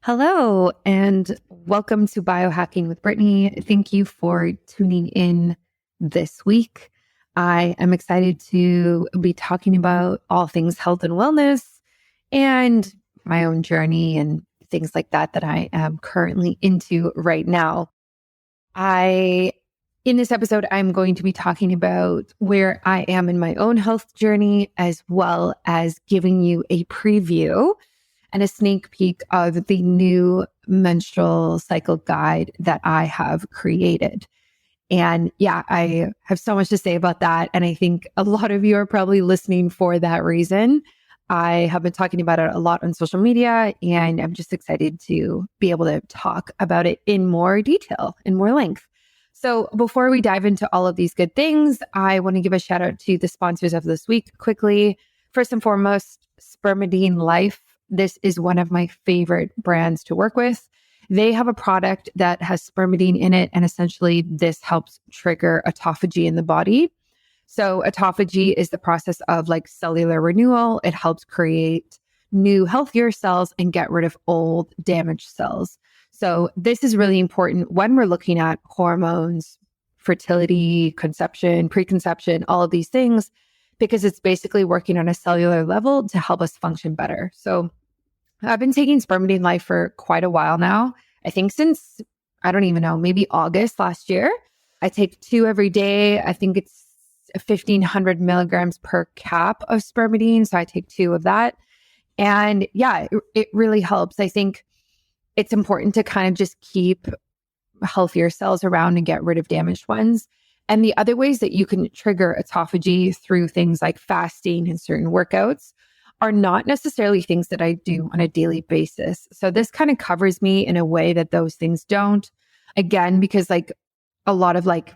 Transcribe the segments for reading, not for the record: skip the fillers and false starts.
Hello, and welcome to Biohacking with Brittany. Thank you for tuning in this week. I am excited to be talking about all things health and wellness and my own journey and things like that I am currently into right now. In this episode, I'm going to be talking about where I am in my own health journey, as well as giving you a preview and a sneak peek of the new menstrual cycle guide that I have created. And yeah, I have so much to say about that. And I think a lot of you are probably listening for that reason. I have been talking about it a lot on social media, and I'm just excited to be able to talk about it in more detail, in more length. So before we dive into all of these good things, I want to give a shout out to the sponsors of this week quickly. First and foremost, Spermidine Life. This is one of my favorite brands to work with. They have a product that has spermidine in it, and essentially this helps trigger autophagy in the body. So autophagy is the process of like cellular renewal. It helps create new, healthier cells and get rid of old, damaged cells. So this is really important when we're looking at hormones, fertility, conception, preconception, all of these things, because it's basically working on a cellular level to help us function better. So I've been taking Spermidine Life for quite a while now. I think since, I don't even know, maybe August last year. I take 2 every day. I think it's 1,500 milligrams per cap of spermidine. So I take 2 of that. And yeah, it really helps. I think it's important to kind of just keep healthier cells around and get rid of damaged ones. And the other ways that you can trigger autophagy through things like fasting and certain workouts are not necessarily things that I do on a daily basis. So this kind of covers me in a way that those things don't. Again, because like a lot of like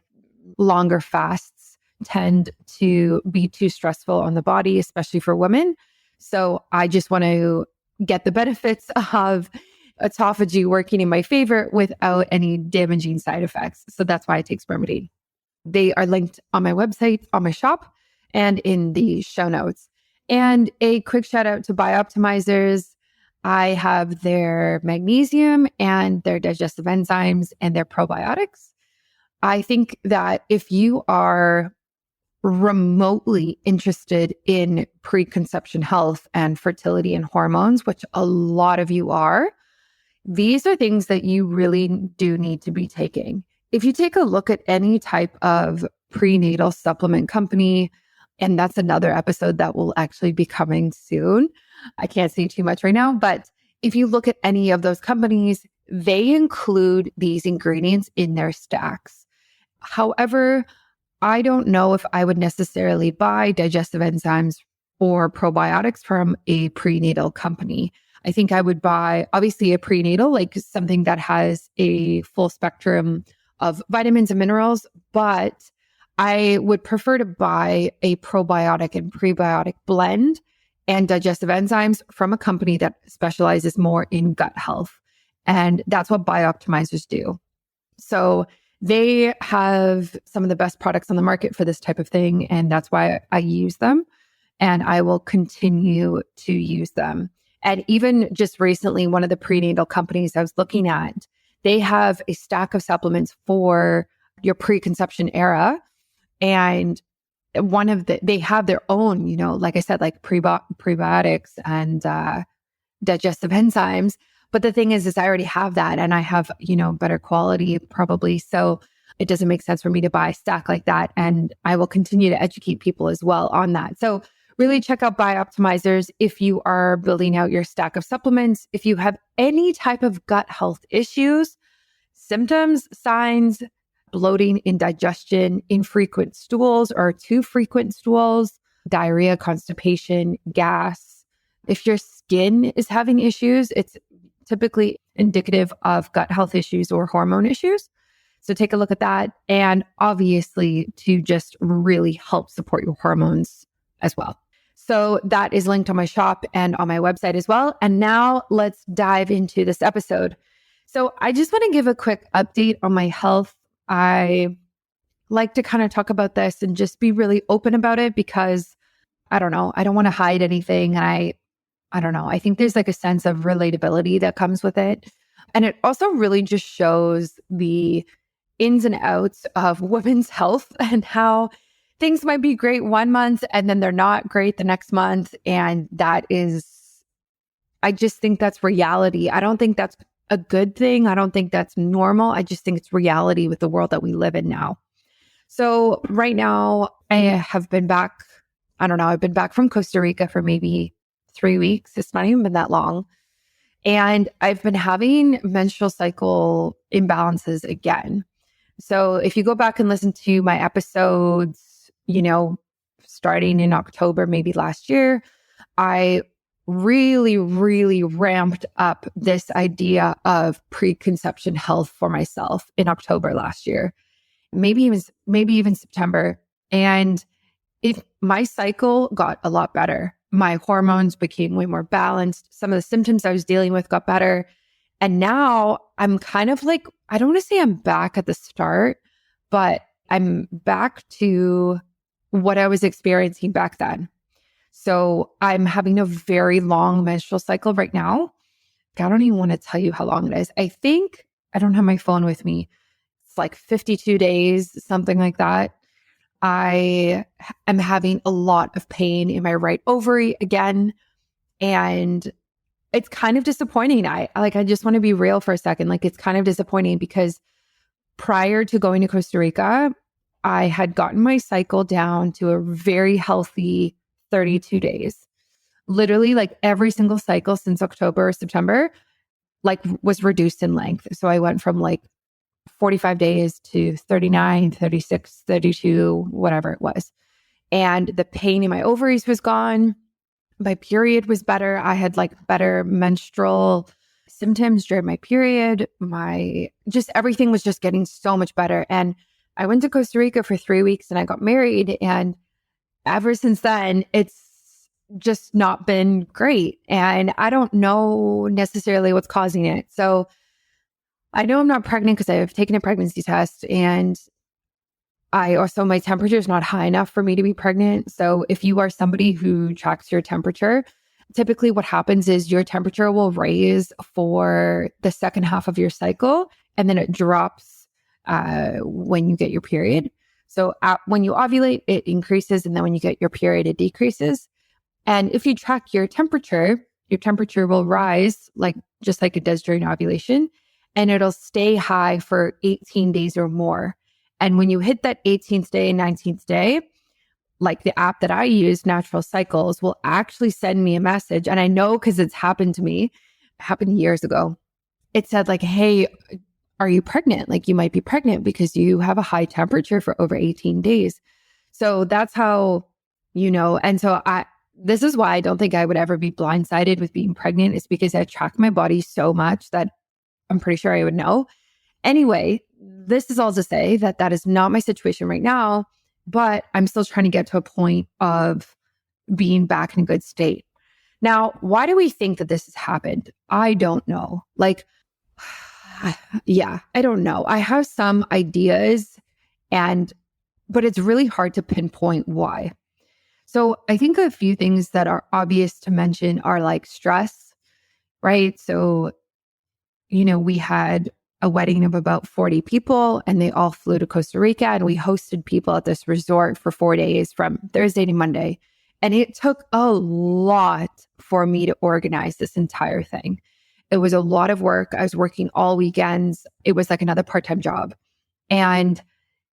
longer fasts tend to be too stressful on the body, especially for women. So I just want to get the benefits of autophagy working in my favor without any damaging side effects. So that's why I take spermidine. They are linked on my website, on my shop, and in the show notes. And a quick shout out to Bioptimizers. I have their magnesium and their digestive enzymes and their probiotics. I think that if you are remotely interested in preconception health and fertility and hormones, which a lot of you are, these are things that you really do need to be taking. If you take a look at any type of prenatal supplement company, and that's another episode that will actually be coming soon. I can't say too much right now, but if you look at any of those companies, they include these ingredients in their stacks. However, I don't know if I would necessarily buy digestive enzymes or probiotics from a prenatal company. I think I would buy, obviously, a prenatal, like something that has a full spectrum of vitamins and minerals, but I would prefer to buy a probiotic and prebiotic blend and digestive enzymes from a company that specializes more in gut health. And that's what Bioptimizers do. So they have some of the best products on the market for this type of thing. And that's why I use them. And I will continue to use them. And even just recently, one of the prenatal companies I was looking at, they have a stack of supplements for your preconception era. And they have their own, like I said, like prebiotics and digestive enzymes. But the thing is I already have that and I have, better quality probably. So it doesn't make sense for me to buy a stack like that. And I will continue to educate people as well on that. So really check out Bioptimizers if you are building out your stack of supplements. If you have any type of gut health issues, symptoms, signs, bloating, indigestion, infrequent stools or too frequent stools, diarrhea, constipation, gas. If your skin is having issues, it's typically indicative of gut health issues or hormone issues. So take a look at that. And obviously to just really help support your hormones as well. So that is linked on my shop and on my website as well. And now let's dive into this episode. So I just want to give a quick update on my health. I like to kind of talk about this and just be really open about it because I don't know, I don't want to hide anything. And I don't know. I think there's like a sense of relatability that comes with it. And it also really just shows the ins and outs of women's health and how things might be great one month and then they're not great the next month. And that is, I just think that's reality. I don't think that's a good thing. I don't think that's normal. I just think it's reality with the world that we live in now. So right now I have been back. I don't know. I've been back from Costa Rica for maybe 3 weeks. It's not even been that long. And I've been having menstrual cycle imbalances again. So if you go back and listen to my episodes, starting in October, maybe last year, I really, really ramped up this idea of preconception health for myself in October last year, maybe even September. And my cycle got a lot better. My hormones became way more balanced. Some of the symptoms I was dealing with got better. And now I'm kind of like, I don't want to say I'm back at the start, but I'm back to what I was experiencing back then. So I'm having a very long menstrual cycle right now. I don't even want to tell you how long it is. I think, I don't have my phone with me. It's like 52 days, something like that. I am having a lot of pain in my right ovary again. And it's kind of disappointing. I just want to be real for a second. Like, it's kind of disappointing because prior to going to Costa Rica, I had gotten my cycle down to a very healthy 32 days. Literally, like every single cycle since October or September, like was reduced in length. So I went from like 45 days to 39, 36, 32, whatever it was. And the pain in my ovaries was gone. My period was better. I had like better menstrual symptoms during my period. Just everything was just getting so much better. And I went to Costa Rica for 3 weeks and I got married. And ever since then, it's just not been great. And I don't know necessarily what's causing it. So I know I'm not pregnant because I've taken a pregnancy test, and my temperature is not high enough for me to be pregnant. So if you are somebody who tracks your temperature, typically what happens is your temperature will raise for the second half of your cycle, and then it drops when you get your period. So when you ovulate, it increases, and then when you get your period, it decreases. And if you track your temperature will rise just like it does during ovulation, and it'll stay high for 18 days or more. And when you hit that 18th day and 19th day, like the app that I use, Natural Cycles, will actually send me a message. And I know because it's happened to me, it happened years ago. It said like, hey, are you pregnant? Like, you might be pregnant because you have a high temperature for over 18 days. So that's how, and so this is why I don't think I would ever be blindsided with being pregnant. It's because I track my body so much that I'm pretty sure I would know. Anyway, this is all to say that is not my situation right now, but I'm still trying to get to a point of being back in a good state. Now, why do we think that this has happened? I don't know. I don't know. I have some ideas, but it's really hard to pinpoint why. So I think a few things that are obvious to mention are like stress, right? So we had a wedding of about 40 people and they all flew to Costa Rica, and we hosted people at this resort for 4 days from Thursday to Monday. And it took a lot for me to organize this entire thing. It was a lot of work. I was working all weekends. It was like another part-time job. And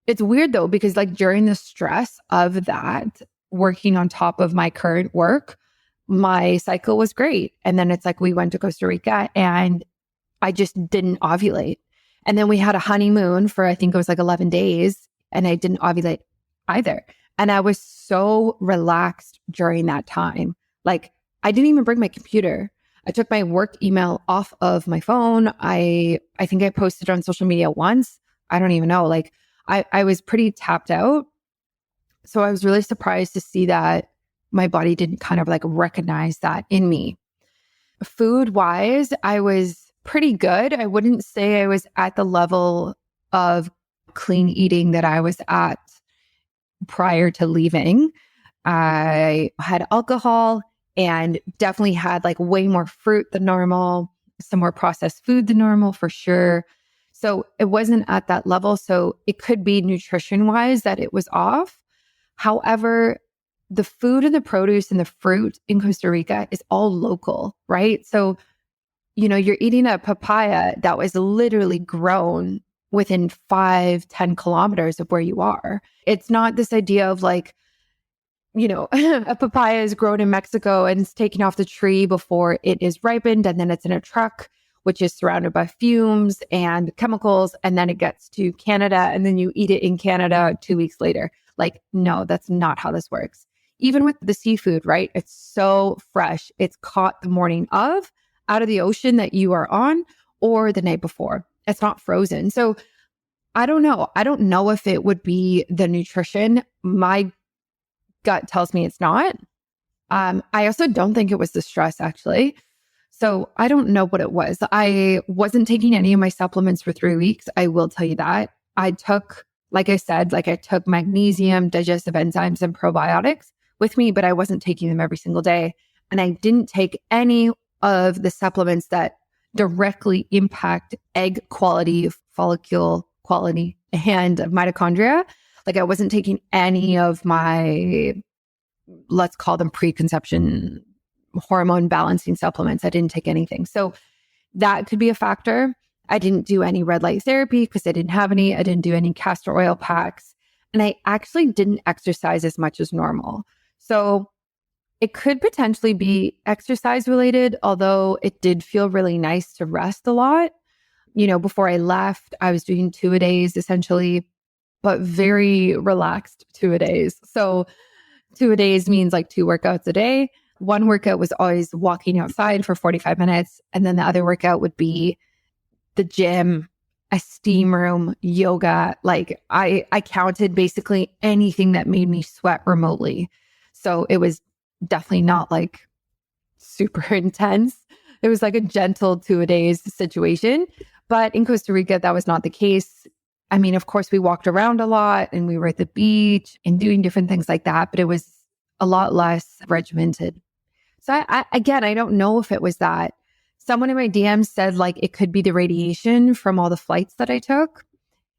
it's weird though, because like during the stress of that, working on top of my current work, my cycle was great. And then it's like we went to Costa Rica and I just didn't ovulate. And then we had a honeymoon for, I think it was like 11 days, and I didn't ovulate either. And I was so relaxed during that time. Like, I didn't even bring my computer. I took my work email off of my phone. I think I posted on social media once. I don't even know. Like, I was pretty tapped out. So I was really surprised to see that my body didn't kind of like recognize that in me. Food wise, I was pretty good. I wouldn't say I was at the level of clean eating that I was at prior to leaving. I had alcohol and definitely had like way more fruit than normal, some more processed food than normal for sure. So it wasn't at that level. So it could be nutrition wise that it was off. However, the food and the produce and the fruit in Costa Rica is all local, right? So, you're eating a papaya that was literally grown within 5-10 kilometers of where you are. It's not this idea of like, a papaya is grown in Mexico and it's taken off the tree before it is ripened. And then it's in a truck, which is surrounded by fumes and chemicals. And then it gets to Canada and then you eat it in Canada 2 weeks later. Like, no, that's not how this works. Even with the seafood, right? It's so fresh. It's caught the morning of out of the ocean that you are on or the night before. It's not frozen. So I don't know. I don't know if it would be the nutrition. My gut tells me it's not. I also don't think it was the stress, actually. So I don't know what it was. I wasn't taking any of my supplements for 3 weeks. I will tell you that. I took, like I said, I took magnesium, digestive enzymes, and probiotics with me, but I wasn't taking them every single day. And I didn't take any of the supplements that directly impact egg quality, follicle quality, and mitochondria. Like I wasn't taking any of my, let's call them preconception hormone balancing supplements. I didn't take anything. So that could be a factor. I didn't do any red light therapy because I didn't have any. I didn't do any castor oil packs. And I actually didn't exercise as much as normal. So it could potentially be exercise related, although it did feel really nice to rest a lot. Before I left, I was doing 2-a-days essentially, but very relaxed 2-a-days. So 2-a-days means like 2 workouts a day. One workout was always walking outside for 45 minutes. And then the other workout would be the gym, a steam room, yoga. Like I counted basically anything that made me sweat remotely. So it was definitely not like super intense. It was like a gentle 2-a-days situation. But in Costa Rica, that was not the case. I mean, of course, we walked around a lot and we were at the beach and doing different things like that, but it was a lot less regimented. So I don't know if it was that. Someone in my DMs said like it could be the radiation from all the flights that I took.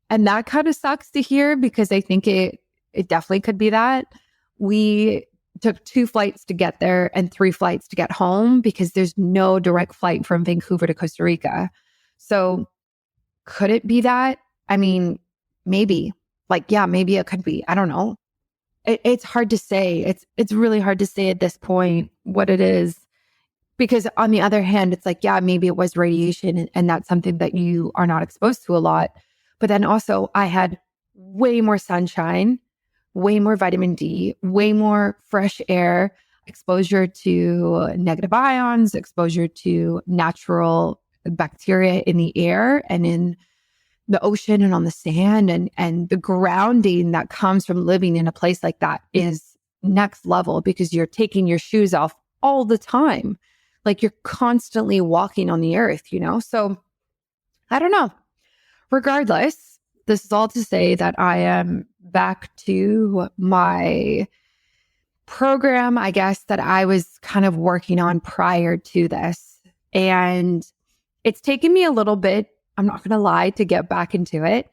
And that kind of sucks to hear because I think it definitely could be that. We took 2 flights to get there and 3 flights to get home because there's no direct flight from Vancouver to Costa Rica. So could it be that? I mean, maybe. Maybe it could be. I don't know. It's hard to say. It's really hard to say at this point what it is. Because on the other hand, it's like, yeah, maybe it was radiation and that's something that you are not exposed to a lot. But then also I had way more sunshine, way more vitamin D, way more fresh air, exposure to negative ions, exposure to natural bacteria in the air and in the ocean and on the sand, and the grounding that comes from living in a place like that is next level because you're taking your shoes off all the time. Like you're constantly walking on the earth, So I don't know. Regardless, this is all to say that I am back to my program, I guess, that I was kind of working on prior to this. And it's taken me a little bit, I'm not going to lie, to get back into it.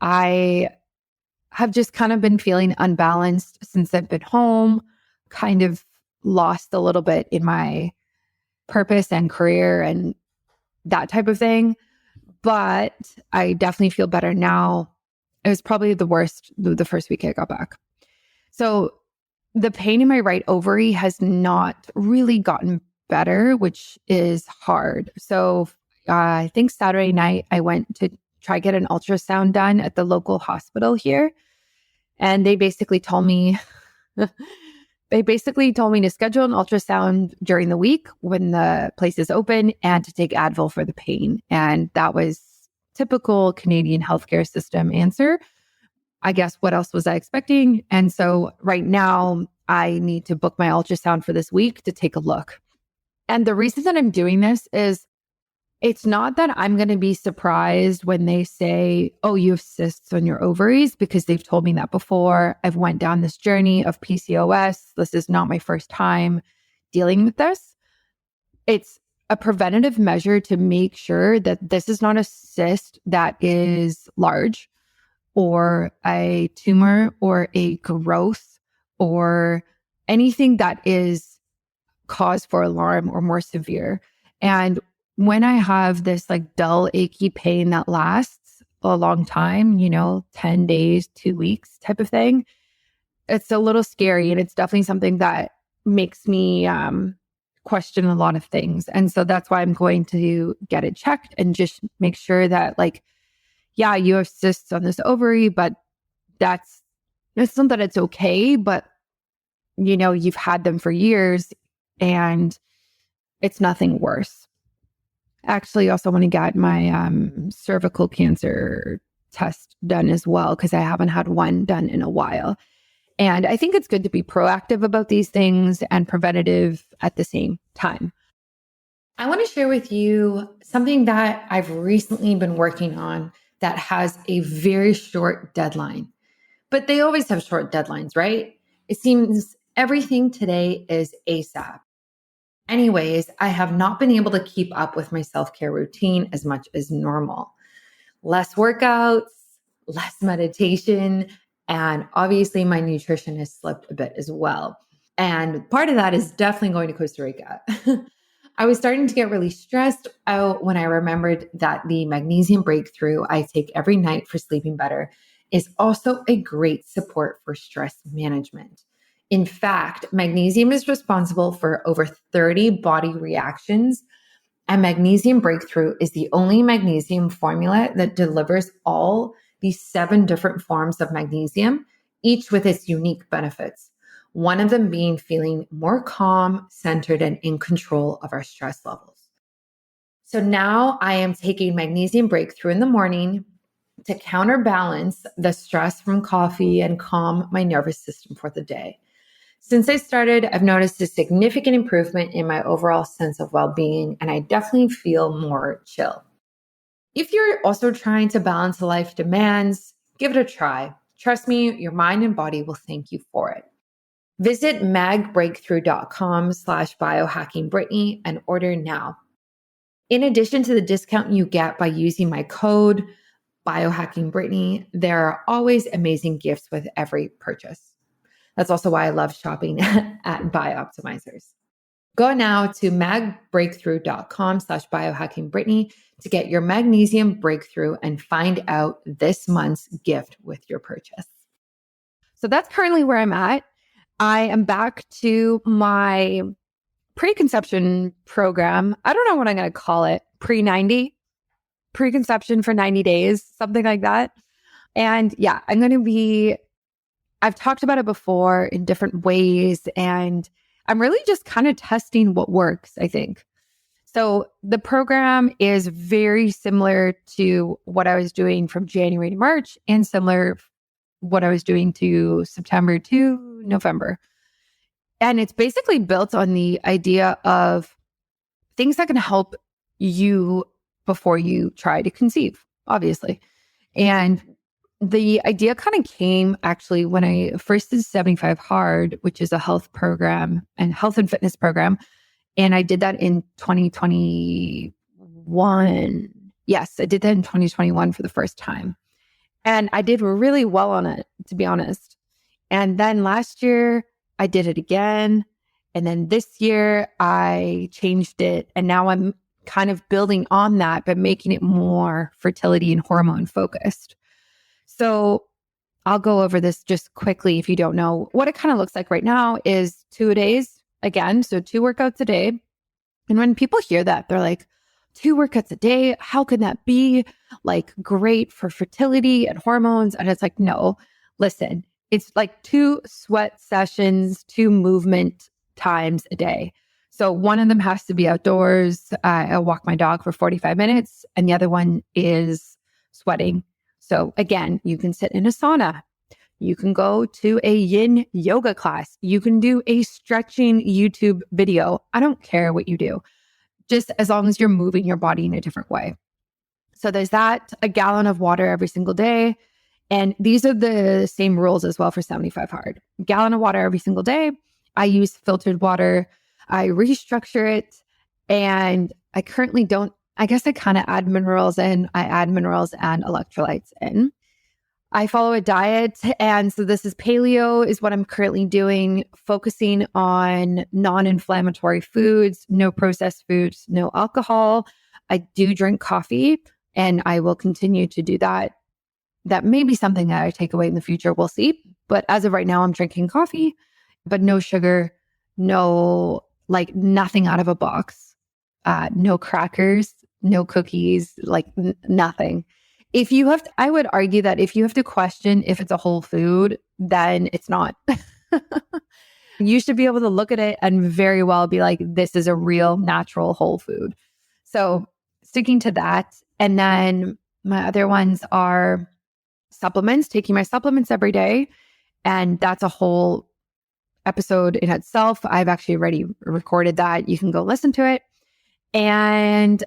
I have just kind of been feeling unbalanced since I've been home, kind of lost a little bit in my purpose and career and that type of thing. But I definitely feel better now. It was probably the worst the first week I got back. So the pain in my right ovary has not really gotten better, which is hard. So I think Saturday night I went to try get an ultrasound done at the local hospital here. And they basically told me to schedule an ultrasound during the week when the place is open and to take Advil for the pain. And that was typical Canadian healthcare system answer. I guess what else was I expecting? And so right now I need to book my ultrasound for this week to take a look. And the reason that I'm doing this is it's not that I'm going to be surprised when they say, oh, you have cysts on your ovaries, because they've told me that before. I've went down this journey of PCOS. This is not my first time dealing with this. It's a preventative measure to make sure that this is not a cyst that is large or a tumor or a growth or anything that is cause for alarm or more severe. And when I have this like dull, achy pain that lasts a long time, 10 days, 2 weeks type of thing, it's a little scary. And it's definitely something that makes me question a lot of things. And so that's why I'm going to get it checked and just make sure that yeah, you have cysts on this ovary, but it's not that it's okay, but you've had them for years and it's nothing worse. Actually, also want to get my cervical cancer test done as well, because I haven't had one done in a while. And I think it's good to be proactive about these things and preventative at the same time. I want to share with you something that I've recently been working on that has a very short deadline. But they always have short deadlines, right? It seems everything today is ASAP. Anyways, I have not been able to keep up with my self-care routine as much as normal. Less workouts, less meditation, and obviously my nutrition has slipped a bit as well. And part of that is definitely going to Costa Rica. I was starting to get really stressed out when I remembered that the magnesium breakthrough I take every night for sleeping better is also a great support for stress management. In fact, magnesium is responsible for over 30 body reactions, and magnesium breakthrough is the only magnesium formula that delivers all these 7 different forms of magnesium, each with its unique benefits. One of them being feeling more calm, centered, and in control of our stress levels. So now I am taking magnesium breakthrough in the morning to counterbalance the stress from coffee and calm my nervous system for the day. Since I started, I've noticed a significant improvement in my overall sense of well-being, and I definitely feel more chill. If you're also trying to balance life demands, give it a try. Trust me, your mind and body will thank you for it. Visit magbreakthrough.com/biohackingbrittany and order now. In addition to the discount you get by using my code biohackingbrittany, there are always amazing gifts with every purchase. That's also why I love shopping at Bioptimizers. Go now to magbreakthrough.com/biohackingbrittany to get your magnesium breakthrough and find out this month's gift with your purchase. So that's currently where I'm at. I am back to my preconception program. I don't know what I'm going to call it. Pre-90, preconception for 90 days, something like that. And yeah, I've talked about it before in different ways, and I'm really just kind of testing what works, I think. So the program is very similar to what I was doing from January to March, and similar what I was doing to September to November. And it's basically built on the idea of things that can help you before you try to conceive, obviously. And the idea kind of came actually when I first did 75 Hard, which is a health program and health and fitness program. And I did that in 2021. Yes, I did that in 2021 for the first time. And I did really well on it, to be honest. And then last year, I did it again. And then this year, I changed it. And now I'm kind of building on that, but making it more fertility and hormone focused. So I'll go over this just quickly if you don't know. What it kind of looks like right now is 2 days again. So 2 workouts a day. And when people hear that, they're like, 2 workouts a day? How can that be great for fertility and hormones? And it's like, no, listen, it's like 2 sweat sessions, 2 movement times a day. So one of them has to be outdoors. I'll walk my dog for 45 minutes. And the other one is sweating. So again, you can sit in a sauna. You can go to a yin yoga class. You can do a stretching YouTube video. I don't care what you do, just as long as you're moving your body in a different way. So there's that, a gallon of water every single day. And these are the same rules as well for 75 Hard. Gallon of water every single day. I use filtered water. I restructure it, and I currently don't, I guess I kind of add minerals in. I add minerals and electrolytes in. I follow a diet. And so this is paleo is what I'm currently doing, focusing on non-inflammatory foods, no processed foods, no alcohol. I do drink coffee and I will continue to do that. That may be something that I take away in the future. We'll see. But as of right now, I'm drinking coffee, but no sugar, no, like nothing out of a box, no crackers, no cookies, like nothing. If you have to, I would argue that if you have to question if it's a whole food, then it's not. You should be able to look at it and very well be like, this is a real natural whole food. So sticking to that. And then my other ones are supplements, taking my supplements every day. And that's a whole episode in itself. I've actually already recorded that. You can go listen to it. And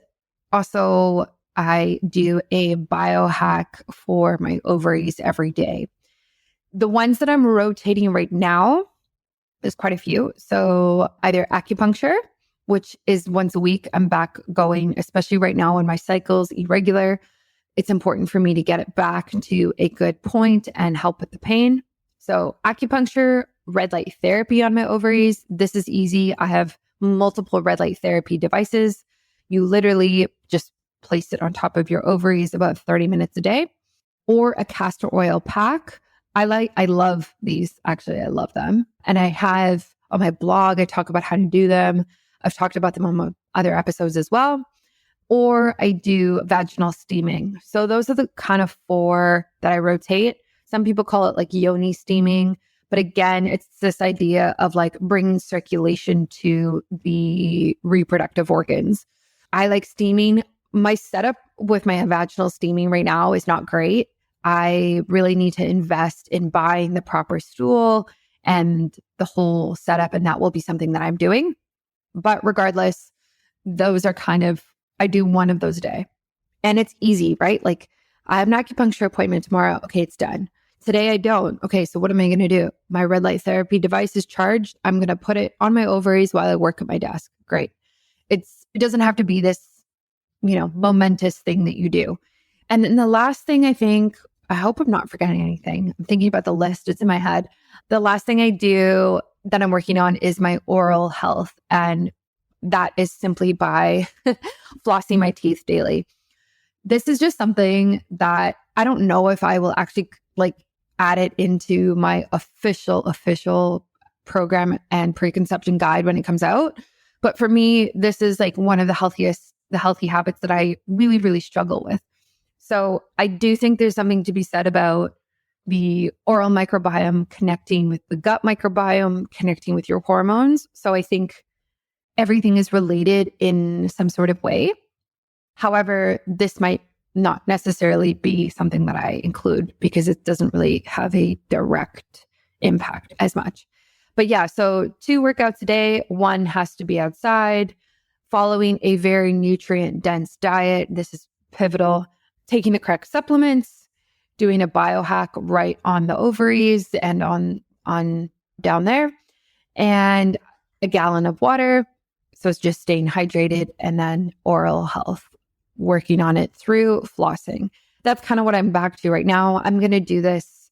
also, I do a biohack for my ovaries every day. The ones that I'm rotating right now, there's quite a few. So either acupuncture, which is once a week, I'm back going, especially right now when my cycle's irregular. It's important for me to get it back to a good point and help with the pain. So acupuncture, red light therapy on my ovaries. This is easy. I have multiple red light therapy devices. You literally just place it on top of your ovaries about 30 minutes a day, or a castor oil pack. I love these. Actually, I love them. And I have on my blog, I talk about how to do them. I've talked about them on my other episodes as well. Or I do vaginal steaming. So those are the kind of 4 that I rotate. Some people call it like yoni steaming. But again, it's this idea of like bringing circulation to the reproductive organs. I like steaming. My setup with my vaginal steaming right now is not great. I really need to invest in buying the proper stool and the whole setup, and that will be something that I'm doing. But regardless, those are kind of, I do one of those a day. And it's easy, right? Like I have an acupuncture appointment tomorrow. Okay, it's done. Today I don't. Okay, so what am I going to do? My red light therapy device is charged. I'm going to put it on my ovaries while I work at my desk. Great. It doesn't have to be this, momentous thing that you do. And then the last thing I hope I'm not forgetting anything. I'm thinking about the list. It's in my head. The last thing I do that I'm working on is my oral health. And that is simply by flossing my teeth daily. This is just something that I don't know if I will actually add it into my official program and preconception guide when it comes out. But for me, this is like one of the healthy habits that I really, really struggle with. So I do think there's something to be said about the oral microbiome connecting with the gut microbiome, connecting with your hormones. So I think everything is related in some sort of way. However, this might not necessarily be something that I include because it doesn't really have a direct impact as much. But yeah, so 2 workouts a day. 1 has to be outside, following a very nutrient-dense diet. This is pivotal. Taking the correct supplements, doing a biohack right on the ovaries and on down there, and a gallon of water. So it's just staying hydrated, and then oral health, working on it through flossing. That's kind of what I'm back to right now. I'm going to do this.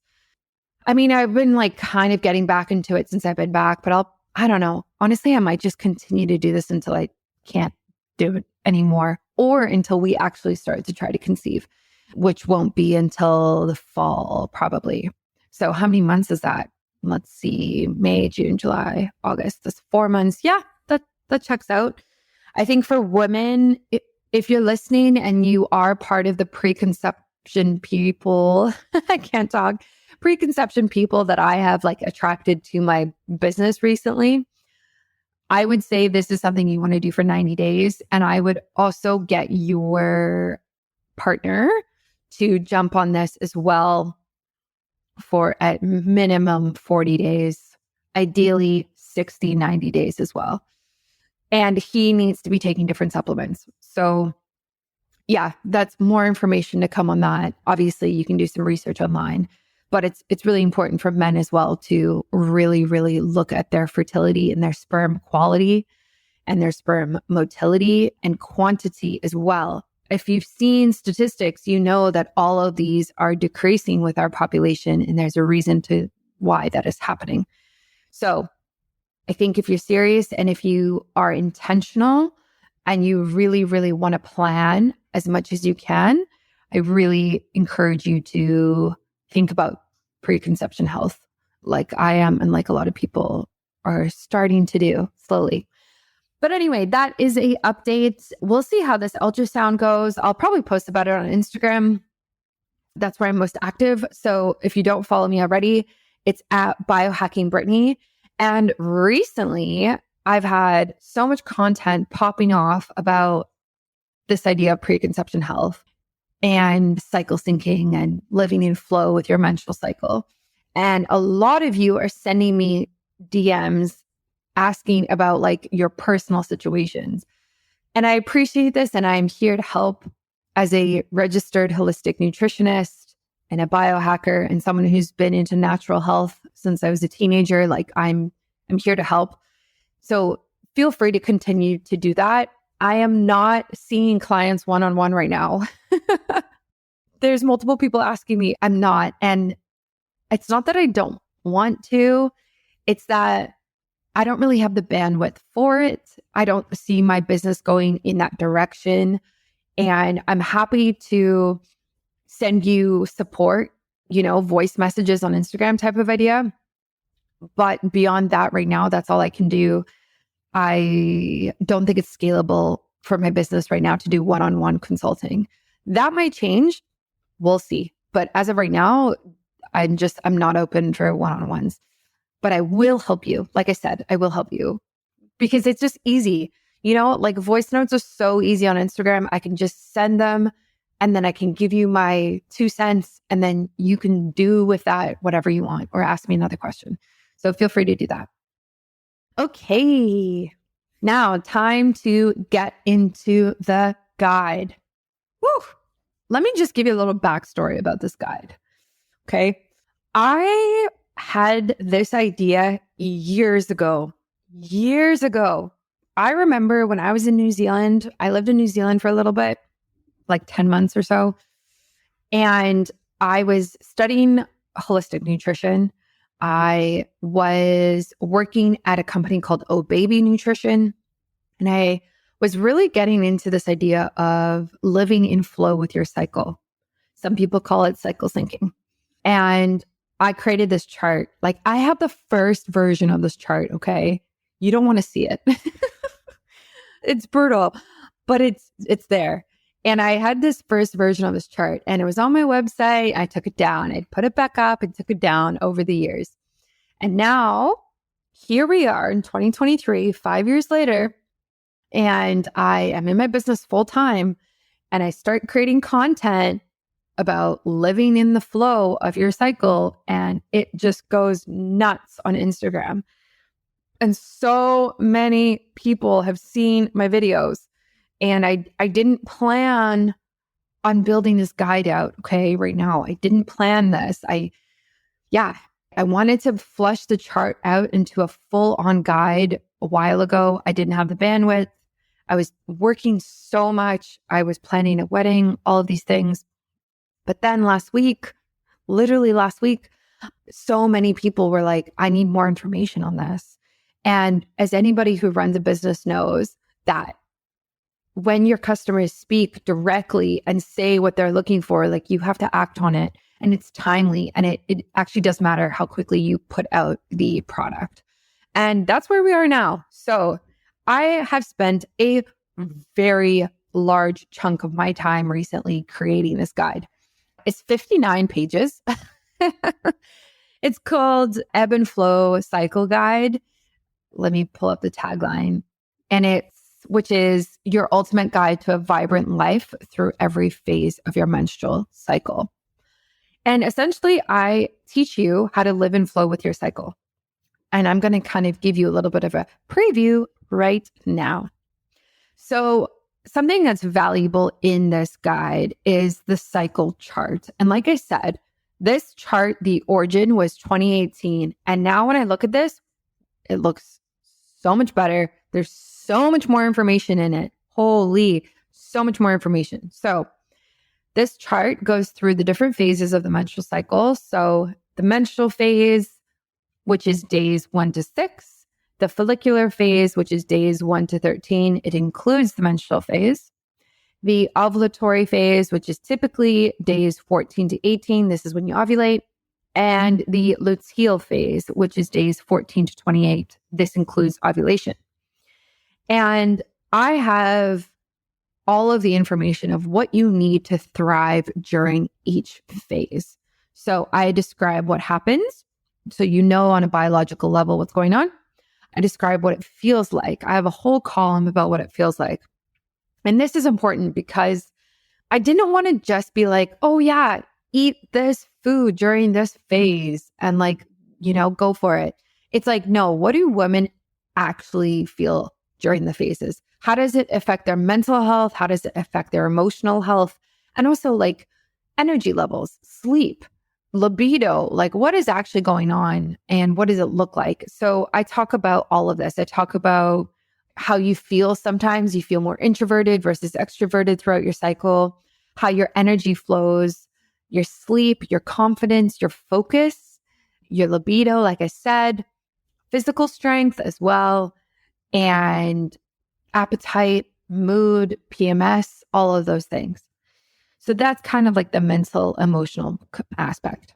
I mean, I've been kind of getting back into it since I've been back, but I don't know. Honestly, I might just continue to do this until I can't do it anymore, or until we actually start to try to conceive, which won't be until the fall, probably. So how many months is that? Let's see, May, June, July, August. That's 4 months. Yeah, that checks out. I think for women, if you're listening and you are part of the preconception people, I can't talk, preconception people that I have attracted to my business recently, I would say this is something you want to do for 90 days. And I would also get your partner to jump on this as well for at minimum 40 days, ideally 60, 90 days as well. And he needs to be taking different supplements. So yeah, that's more information to come on that. Obviously, you can do some research online, but it's really important for men as well to really, really look at their fertility and their sperm quality and their sperm motility and quantity as well. If you've seen statistics, you know that all of these are decreasing with our population, and there's a reason to why that is happening. So I think if you're serious and if you are intentional and you really, really want to plan as much as you can, I really encourage you to think about preconception health like I am and like a lot of people are starting to do slowly. But anyway, that is a update. We'll see how this ultrasound goes. I'll probably post about it on Instagram. That's where I'm most active. So if you don't follow me already, it's at Biohacking Brittany. And recently, I've had so much content popping off about this idea of preconception health and cycle syncing and living in flow with your menstrual cycle. And a lot of you are sending me DMs asking about like your personal situations. And I appreciate this. And I'm here to help as a registered holistic nutritionist and a biohacker and someone who's been into natural health since I was a teenager. Like I'm here to help. So feel free to continue to do that. I am not seeing clients one-on-one right now. There's multiple people asking me. I'm not. And it's not that I don't want to. It's that I don't really have the bandwidth for it. I don't see my business going in that direction. And I'm happy to send you support, voice messages on Instagram type of idea. But beyond that, right now, that's all I can do. I don't think it's scalable for my business right now to do one-on-one consulting. That might change. We'll see. But as of right now, I'm not open for one-on-ones. But I will help you. Like I said, I will help you because it's just easy. Like voice notes are so easy on Instagram. I can just send them and then I can give you my 2 cents and then you can do with that whatever you want or ask me another question. So feel free to do that. Okay, now time to get into the guide. Woo! Let me just give you a little backstory about this guide. Okay, I had this idea years ago. I remember when I was in New Zealand, I lived in New Zealand for a little bit, like 10 months or so. And I was studying holistic nutrition. I was working at a company called Oh Baby Nutrition. And I was really getting into this idea of living in flow with your cycle. Some people call it cycle syncing. And I created this chart. Like I have the first version of this chart, okay? You don't want to see it. It's brutal, but it's there. And I had this first version of this chart and it was on my website. I took it down. I put it back up and took it down over the years. And now here we are in 2023, 5 years later, and I am in my business full time and I start creating content about living in the flow of your cycle. And it just goes nuts on Instagram. And so many people have seen my videos. And I didn't plan on building this guide out, okay, right now. I didn't plan this. I wanted to flush the chart out into a full-on guide a while ago. I didn't have the bandwidth. I was working so much. I was planning a wedding, all of these things. But then literally last week, so many people were like, I need more information on this. And as anybody who runs a business knows that when your customers speak directly and say what they're looking for, like you have to act on it and it's timely and it actually does matter how quickly you put out the product. And that's where we are now. So I have spent a very large chunk of my time recently creating this guide. It's 59 pages. It's called Ebb and Flow Cycle Guide. Let me pull up the tagline. And which is your ultimate guide to a vibrant life through every phase of your menstrual cycle. And essentially, I teach you how to live in flow with your cycle. And I'm going to kind of give you a little bit of a preview right now. So something that's valuable in this guide is the cycle chart. And like I said, this chart, the origin was 2018. And now when I look at this, it looks so much better. There's so much more information in it. Holy, so much more information. So this chart goes through the different phases of the menstrual cycle. So the menstrual phase, which is days 1 to 6, the follicular phase, which is days 1 to 13. It includes the menstrual phase. The ovulatory phase, which is typically days 14 to 18. This is when you ovulate. And the luteal phase, which is days 14 to 28. This includes ovulation. And I have all of the information of what you need to thrive during each phase. So I describe what happens, so you know on a biological level what's going on. I describe what it feels like. I have a whole column about what it feels like. And this is important because I didn't want to just be like, oh yeah, eat this food during this phase and go for it. It's like, no, what do women actually feel during the phases? How does it affect their mental health? How does it affect their emotional health? And also energy levels, sleep, libido, what is actually going on and what does it look like? So I talk about all of this. I talk about how you feel. Sometimes you feel more introverted versus extroverted throughout your cycle, how your energy flows, your sleep, your confidence, your focus, your libido, like I said, physical strength as well, and appetite, mood, PMS, all of those things. So that's kind of like the mental, emotional aspect.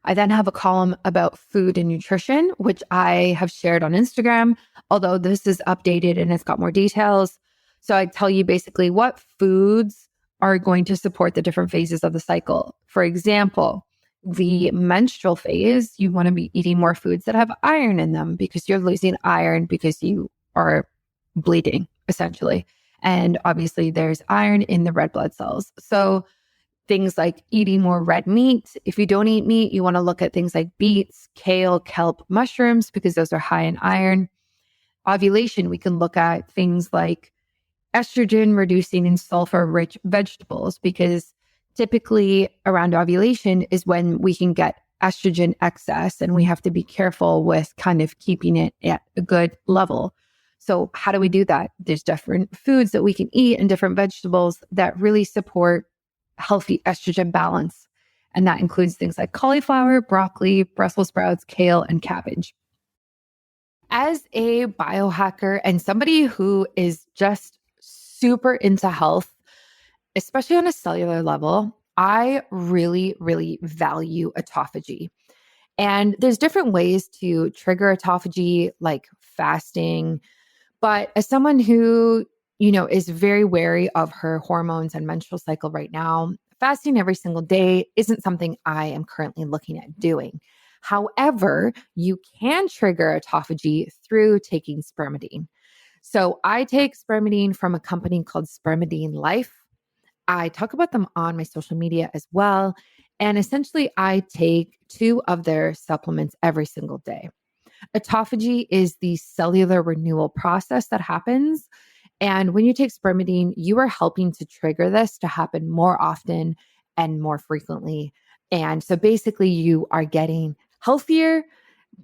I then have a column about food and nutrition, which I have shared on Instagram, although this is updated and it's got more details. So I tell you basically what foods are going to support the different phases of the cycle. For example, the menstrual phase, you want to be eating more foods that have iron in them because you're losing iron because you are bleeding, essentially. And obviously there's iron in the red blood cells. So things like eating more red meat. If you don't eat meat, you want to look at things like beets, kale, kelp, mushrooms, because those are high in iron. Ovulation, we can look at things like estrogen reducing and sulfur-rich vegetables, because typically around ovulation is when we can get estrogen excess, and we have to be careful with kind of keeping it at a good level. So how do we do that? There's different foods that we can eat and different vegetables that really support healthy estrogen balance. And that includes things like cauliflower, broccoli, Brussels sprouts, kale, and cabbage. As a biohacker and somebody who is just super into health, especially on a cellular level, I really, really value autophagy. And there's different ways to trigger autophagy, like fasting. But as someone who, is very wary of her hormones and menstrual cycle right now, fasting every single day isn't something I am currently looking at doing. However, you can trigger autophagy through taking spermidine. So I take spermidine from a company called Spermidine Life. I talk about them on my social media as well. And essentially, I take 2 of their supplements every single day. Autophagy is the cellular renewal process that happens. And when you take spermidine, you are helping to trigger this to happen more often and more frequently. And so basically, you are getting healthier,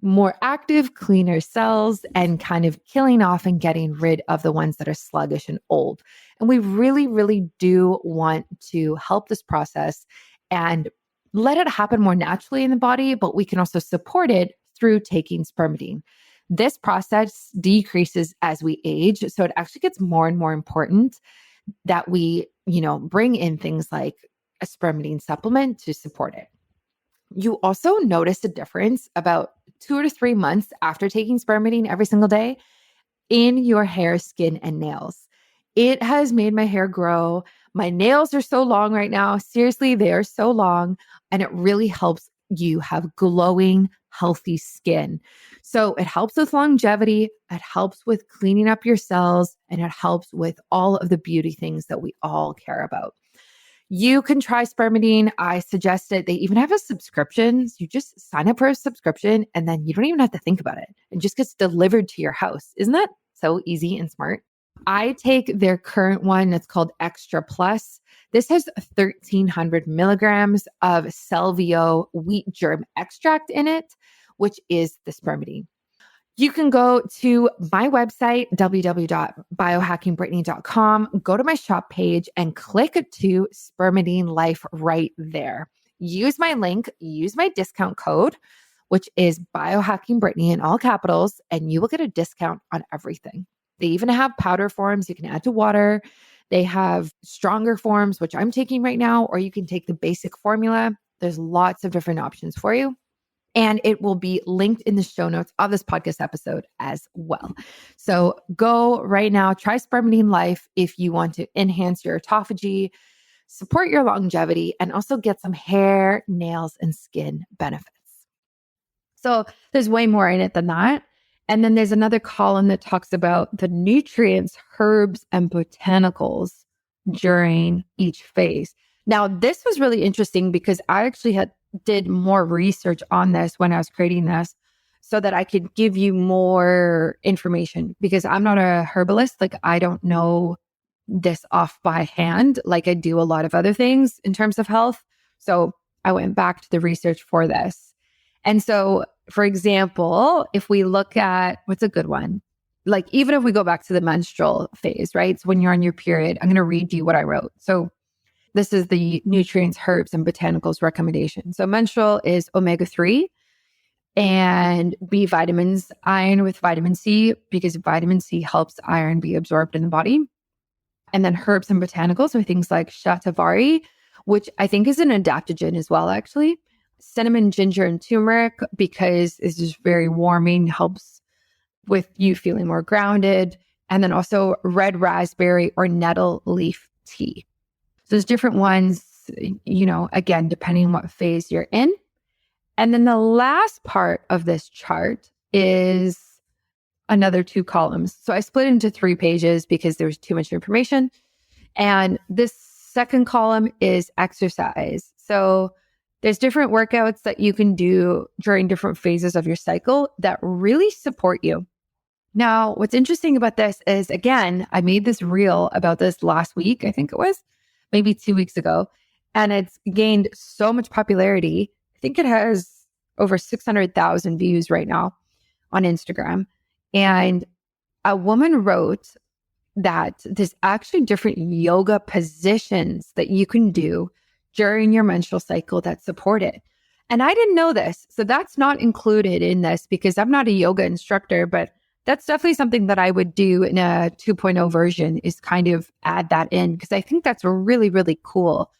more active, cleaner cells, and kind of killing off and getting rid of the ones that are sluggish and old. And we really, really do want to help this process and let it happen more naturally in the body, but we can also support it through taking spermidine. This process decreases as we age. So it actually gets more and more important that we, bring in things like a spermidine supplement to support it. You also notice a difference about 2 to 3 months after taking spermidine every single day in your hair, skin, and nails. It has made my hair grow. My nails are so long right now. Seriously, they are so long. And it really helps you have glowing, healthy skin. So it helps with longevity. It helps with cleaning up your cells. And it helps with all of the beauty things that we all care about. You can try spermidine. I suggest it. They even have a subscription. So you just sign up for a subscription and then you don't even have to think about it. It just gets delivered to your house. Isn't that so easy and smart? I take their current one that's called Extra Plus. This has 1,300 milligrams of Salvio wheat germ extract in it, which is the spermidine. You can go to my website, www.biohackingbrittany.com, go to my shop page and click to Spermidine Life right there. Use my link, use my discount code, which is biohackingbrittany in all capitals, and you will get a discount on everything. They even have powder forms you can add to water. They have stronger forms, which I'm taking right now, or you can take the basic formula. There's lots of different options for you. And it will be linked in the show notes of this podcast episode as well. So go right now, try Spermidine Life if you want to enhance your autophagy, support your longevity, and also get some hair, nails, and skin benefits. So there's way more in it than that. And then there's another column that talks about the nutrients, herbs, and botanicals during each phase. Now, this was really interesting because I actually did more research on this when I was creating this so that I could give you more information, because I'm not a herbalist. Like, I don't know this off by hand like I do a lot of other things in terms of health. So I went back to the research for this. And so, for example, if we look at what's a good one, like even if we go back to the menstrual phase, right? So when you're on your period, I'm going to read you what I wrote. So this is the nutrients, herbs, and botanicals recommendation. So menstrual is omega-3 and B vitamins, iron with vitamin C, because vitamin C helps iron be absorbed in the body. And then herbs and botanicals are things like shatavari, which I think is an adaptogen as well, actually. Cinnamon, ginger, and turmeric, because it's just very warming, helps with you feeling more grounded. And then also red raspberry or nettle leaf tea. So there's different ones, again, depending on what phase you're in. And then the last part of this chart is another 2 columns. So I split it into 3 pages because there's too much information. And this second column is exercise. So there's different workouts that you can do during different phases of your cycle that really support you. Now, what's interesting about this is, again, I made this reel about this last week, I think it was, maybe 2 weeks ago, and it's gained so much popularity. I think it has over 600,000 views right now on Instagram. And a woman wrote that there's actually different yoga positions that you can do during your menstrual cycle that support it. And I didn't know this. So that's not included in this because I'm not a yoga instructor, but that's definitely something that I would do in a 2.0 version, is kind of add that in, because I think that's really, really cool.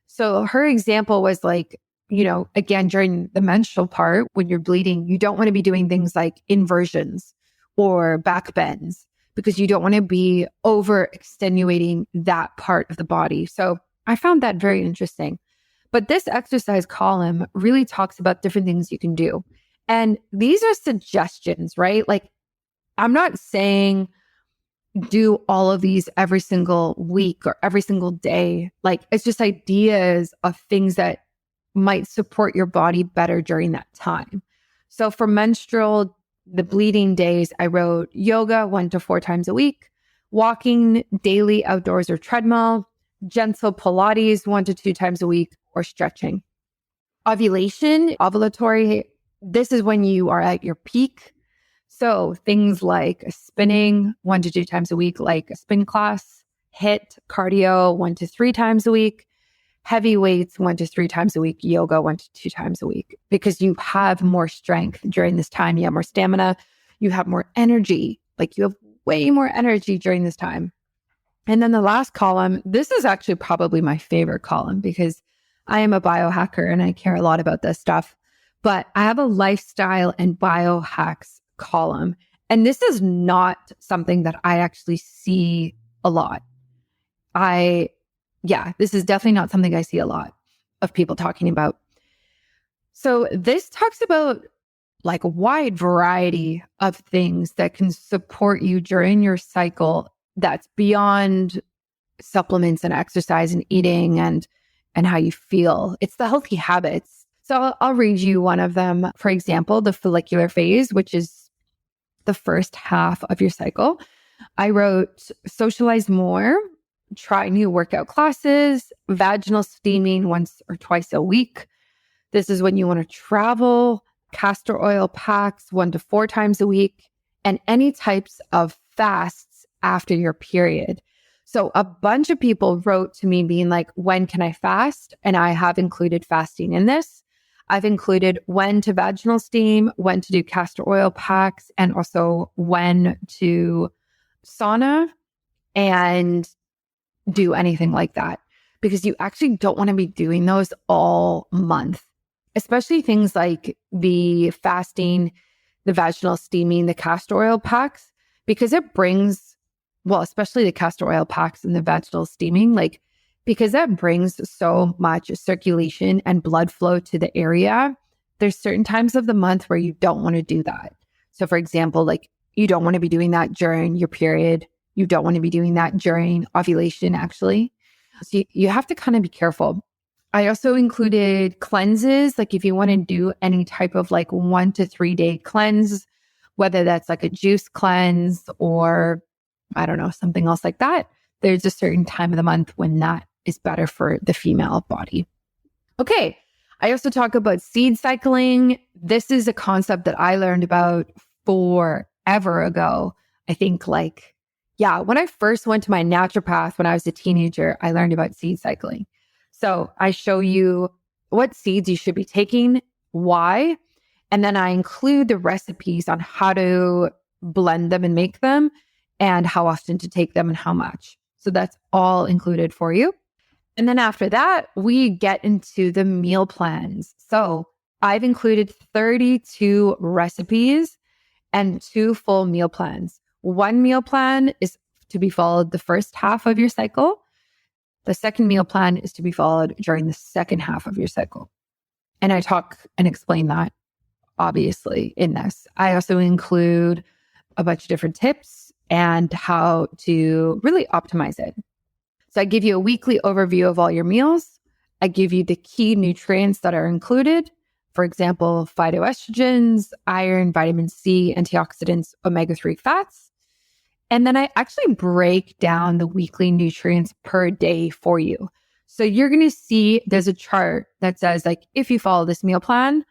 So her example was like, again, during the menstrual part, when you're bleeding, you don't want to be doing things like inversions or back bends, because you don't want to be over extenuating that part of the body. So I found that very interesting. But this exercise column really talks about different things you can do. And these are suggestions, right? Like, I'm not saying do all of these every single week or every single day. Like, it's just ideas of things that might support your body better during that time. So for menstrual, the bleeding days, I wrote yoga 1 to 4 times a week, walking daily outdoors or treadmill, gentle Pilates 1 to 2 times a week, or stretching. Ovulation, ovulatory, this is when you are at your peak. So things like spinning 1 to 2 times a week, like a spin class, HIIT, cardio 1 to 3 times a week, heavy weights 1 to 3 times a week, yoga 1 to 2 times a week, because you have more strength during this time. You have more stamina, you have more energy, like you have way more energy during this time. And then the last column, this is actually probably my favorite column because I am a biohacker and I care a lot about this stuff. But I have a lifestyle and biohacks column. And this is not something that I actually see a lot. This is definitely not something I see a lot of people talking about. So this talks about like a wide variety of things that can support you during your cycle that's beyond supplements and exercise and eating and how you feel. It's the healthy habits. So I'll read you one of them. For example, the follicular phase, which is the first half of your cycle. I wrote socialize more, try new workout classes, vaginal steaming 1 or 2 a week. This is when you want to travel, castor oil packs 1 to 4 times a week, and any types of fasts after your period. So a bunch of people wrote to me being like, when can I fast? And I have included fasting in this. I've included when to vaginal steam, when to do castor oil packs, and also when to sauna and do anything like that, because you actually don't want to be doing those all month, especially things like the fasting, the vaginal steaming, the castor oil packs, because it brings, well, especially the castor oil packs and the vaginal steaming, like, because that brings so much circulation and blood flow to the area. There's certain times of the month where you don't want to do that. So for example, like you don't want to be doing that during your period. You don't want to be doing that during ovulation, actually. So you have to kind of be careful. I also included cleanses, like if you want to do any type of like 1 to 3 day cleanse, whether that's like a juice cleanse or I don't know, something else like that. There's a certain time of the month when that is better for the female body. Okay. I also talk about seed cycling. This is a concept that I learned about forever ago. I think when I first went to my naturopath when I was a teenager, I learned about seed cycling. So I show you what seeds you should be taking, why, and then I include the recipes on how to blend them and make them and how often to take them and how much. So that's all included for you. And then after that, we get into the meal plans. So I've included 32 recipes and 2 full meal plans. 1 meal plan is to be followed the first half of your cycle. The second meal plan is to be followed during the second half of your cycle. And I talk and explain that, obviously, in this. I also include a bunch of different tips and how to really optimize it. So I give you a weekly overview of all your meals. I give you the key nutrients that are included. For example, phytoestrogens, iron, vitamin C, antioxidants, omega-3 fats. And then I actually break down the weekly nutrients per day for you. So you're going to see there's a chart that says, like, if you follow this meal plan,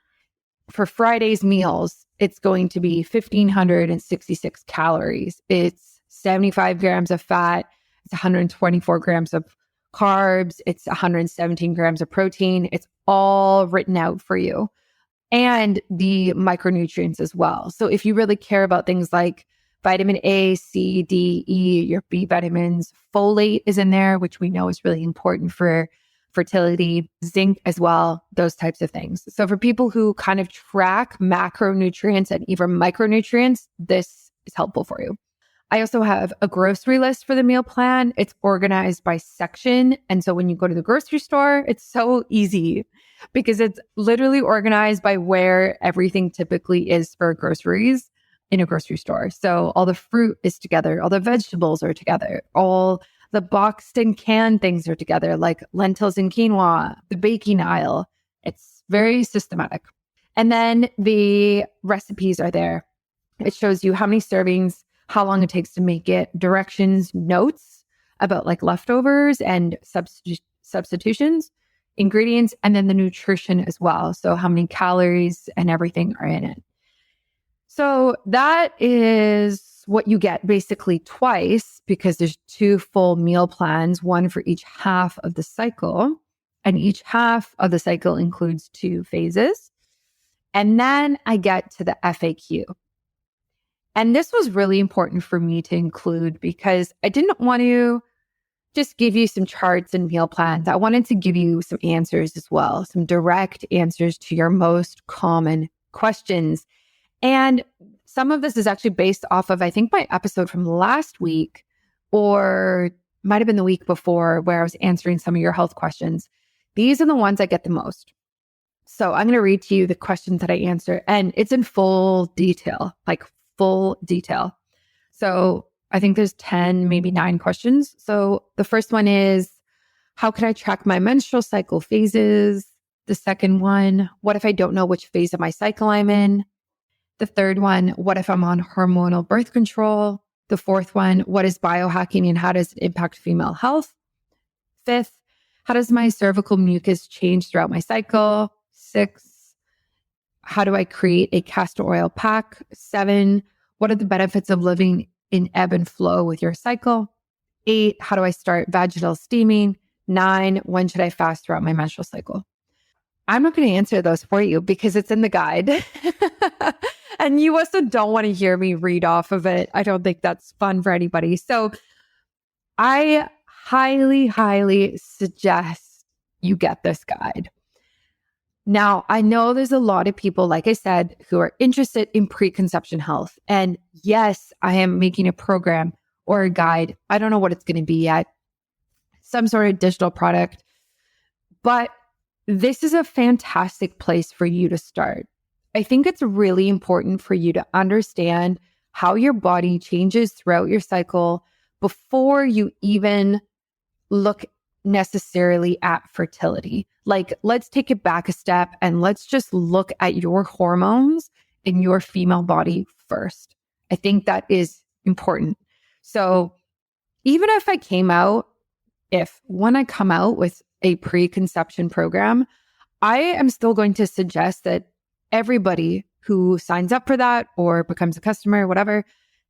for Friday's meals, it's going to be 1,566 calories. It's 75 grams of fat. It's 124 grams of carbs. It's 117 grams of protein. It's all written out for you. And the micronutrients as well. So if you really care about things like vitamin A, C, D, E, your B vitamins, folate is in there, which we know is really important for fertility, zinc as well, those types of things. So for people who kind of track macronutrients and even micronutrients, this is helpful for you. I also have a grocery list for the meal plan. It's organized by section. And so when you go to the grocery store, it's so easy because it's literally organized by where everything typically is for groceries in a grocery store. So all the fruit is together, all the vegetables are together, all the boxed and canned things are together, like lentils and quinoa, the baking aisle. It's very systematic. And then the recipes are there. It shows you how many servings, how long it takes to make it, directions, notes about like leftovers and substitutions, ingredients, and then the nutrition as well. So how many calories and everything are in it. So that is what you get basically twice, because there's 2 full meal plans, one for each half of the cycle. And each half of the cycle includes 2 phases. And then I get to the FAQ. And this was really important for me to include because I didn't want to just give you some charts and meal plans. I wanted to give you some answers as well, some direct answers to your most common questions. And some of this is actually based off of, I think, my episode from last week, or might have been the week before, where I was answering some of your health questions. These are the ones I get the most. So I'm going to read to you the questions that I answer, and it's in full detail, like full detail. So I think there's 10, maybe 9 questions. So the first one is, how can I track my menstrual cycle phases? The second one, what if I don't know which phase of my cycle I'm in? The third one, what if I'm on hormonal birth control? The fourth one, what is biohacking and how does it impact female health? Fifth, how does my cervical mucus change throughout my cycle? 6, how do I create a castor oil pack? 7, what are the benefits of living in ebb and flow with your cycle? 8, how do I start vaginal steaming? 9, when should I fast throughout my menstrual cycle? I'm not going to answer those for you because it's in the guide. And you also don't want to hear me read off of it. I don't think that's fun for anybody. So I highly, highly suggest you get this guide. Now, I know there's a lot of people, like I said, who are interested in preconception health. And yes, I am making a program or a guide. I don't know what it's going to be yet. Some sort of digital product. But this is a fantastic place for you to start. I think it's really important for you to understand how your body changes throughout your cycle before you even look necessarily at fertility. Like, let's take it back a step and let's just look at your hormones in your female body first. I think that is important. So even when I come out with a preconception program, I am still going to suggest that everybody who signs up for that or becomes a customer, whatever,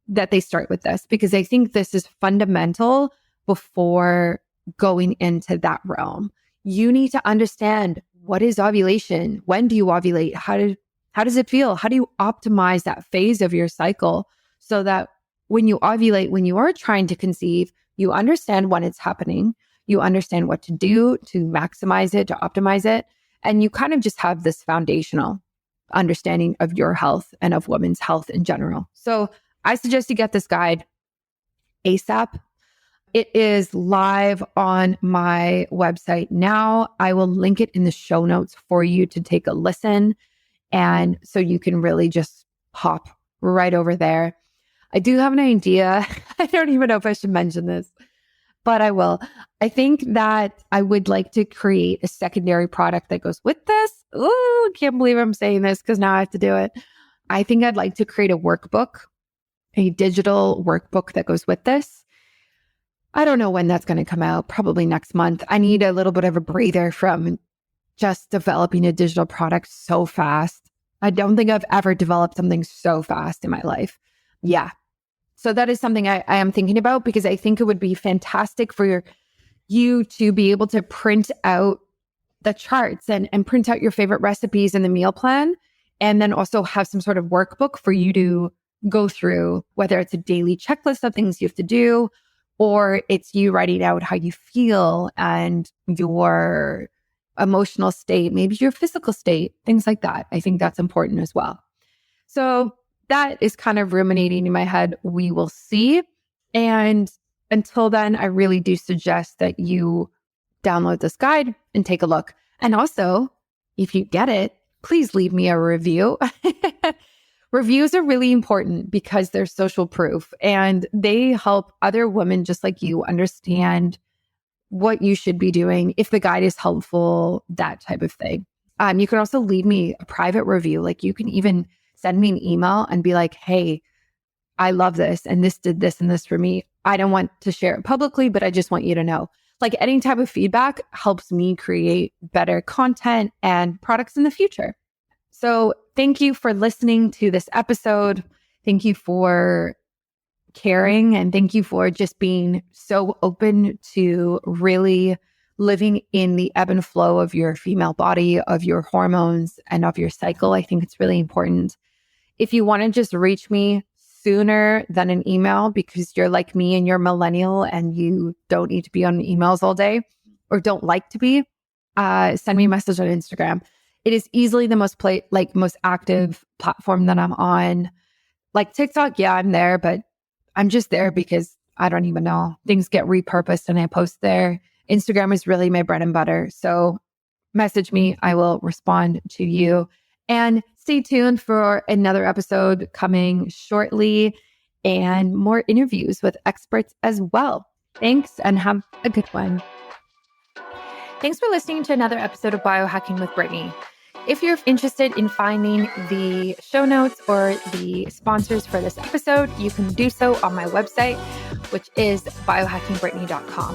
that they start with this, because I think this is fundamental before going into that realm. You need to understand, what is ovulation? When do you ovulate? How does it feel? How do you optimize that phase of your cycle so that when you ovulate, when you are trying to conceive, you understand when it's happening, you understand what to do to maximize it, to optimize it, and you kind of just have this foundational understanding of your health and of women's health in general. So I suggest you get this guide ASAP. It is live on my website now. I will link it in the show notes for you to take a listen. And so you can really just hop right over there. I do have an idea. I don't even know if I should mention this, but I will. I think that I would like to create a secondary product that goes with this. Ooh, can't believe I'm saying this because now I have to do it. I think I'd like to create a workbook, a digital workbook that goes with this. I don't know when that's going to come out, probably next month. I need a little bit of a breather from just developing a digital product so fast. I don't think I've ever developed something so fast in my life. Yeah. So that is something I am thinking about, because I think it would be fantastic for you to be able to print out the charts and print out your favorite recipes in the meal plan, and then also have some sort of workbook for you to go through, whether it's a daily checklist of things you have to do, or it's you writing out how you feel and your emotional state, maybe your physical state, things like that. I think that's important as well. So that is kind of ruminating in my head. We will see. And until then, I really do suggest that you download this guide and take a look. And also, if you get it, please leave me a review. Reviews are really important because they're social proof and they help other women just like you understand what you should be doing, if the guide is helpful, that type of thing. You can also leave me a private review. Like, you can even send me an email and be like, hey, I love this and this did this and this for me. I don't want to share it publicly, but I just want you to know. Like, any type of feedback helps me create better content and products in the future. So thank you for listening to this episode. Thank you for caring, and thank you for just being so open to really living in the ebb and flow of your female body, of your hormones, and of your cycle. I think it's really important. If you want to just reach me sooner than an email because you're like me and you're millennial and you don't need to be on emails all day or don't like to be, send me a message on Instagram. It is easily the most active platform that I'm on. Like TikTok, yeah, I'm there, but I'm just there because I don't even know. Things get repurposed and I post there. Instagram is really my bread and butter. So message me. I will respond to you. And stay tuned for another episode coming shortly and more interviews with experts as well. Thanks and have a good one. Thanks for listening to another episode of Biohacking with Brittany. If you're interested in finding the show notes or the sponsors for this episode, you can do so on my website, which is biohackingbrittany.com.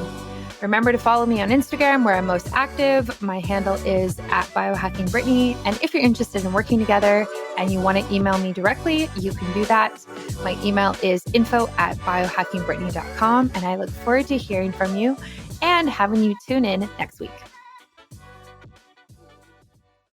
Remember to follow me on Instagram where I'm most active. My handle is @biohackingbrittany. And if you're interested in working together and you want to email me directly, you can do that. My email is info@biohackingbrittany.com. And I look forward to hearing from you and having you tune in next week.